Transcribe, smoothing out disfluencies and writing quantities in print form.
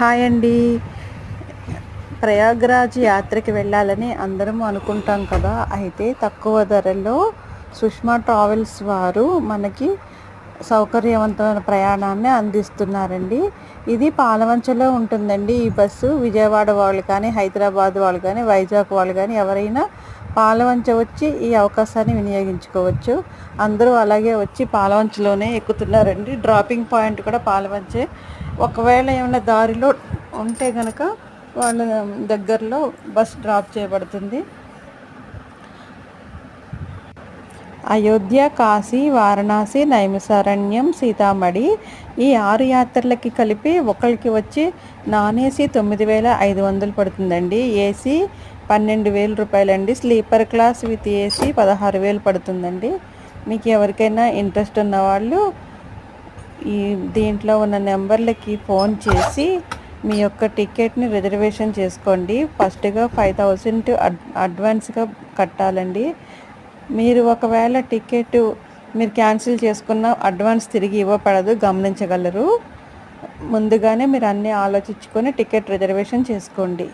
Hi అండి. ప్రయాగ్రాజ్ యాత్రకి వెళ్ళాలని అందరం అనుకుంటాం కదా. అయితే తక్కువ ధరలో సుష్మా ట్రావెల్స్ వారు మనకి సౌకర్యవంతమైన ప్రయాణాన్ని అందిస్తున్నారండి. ఇది పాలవంచలో ఉంటుందండి. ఈ బస్సు విజయవాడ వాళ్ళు కానీ, హైదరాబాద్ వాళ్ళు కానీ, వైజాగ్ వాళ్ళు కానీ ఎవరైనా పాలవంచ వచ్చి ఈ అవకాశాన్ని వినియోగించుకోవచ్చు. అందరూ అలాగే వచ్చి పాలవంచలోనే ఎక్కుతున్నారండి. డ్రాపింగ్ పాయింట్ కూడా పాలవంచే. ఒకవేళ ఏమైనా దారిలో ఉంటే కనుక వాళ్ళ దగ్గరలో బస్ డ్రాప్ చేయబడుతుంది. అయోధ్య, కాశీ, వారణాసి, నైమిసారణ్యం, సీతామఢి ఈ 6 యాత్రలకి కలిపి ఒకరికి వచ్చి నాన్ ఏసీ 9,500 పడుతుందండి. ఏసీ 12,000 రూపాయలండి. స్లీపర్ క్లాస్ విత్ ఏసీ 16,000 పడుతుందండి. మీకు ఎవరికైనా ఇంట్రెస్ట్ ఉన్నవాళ్ళు ఈ దీంట్లో ఉన్న నెంబర్లకి ఫోన్ చేసి మీ యొక్క టికెట్ని రిజర్వేషన్ చేసుకోండి. ఫస్ట్గా 5,000 అడ్వాన్స్గా కట్టాలండి. మీరు ఒకవేళ టికెట్ మీరు క్యాన్సిల్ చేసుకున్న అడ్వాన్స్ తిరిగి ఇవ్వబడదు, గమనించగలరు. ముందుగానే మీరు అన్నీ ఆలోచించుకొని టికెట్ రిజర్వేషన్ చేసుకోండి.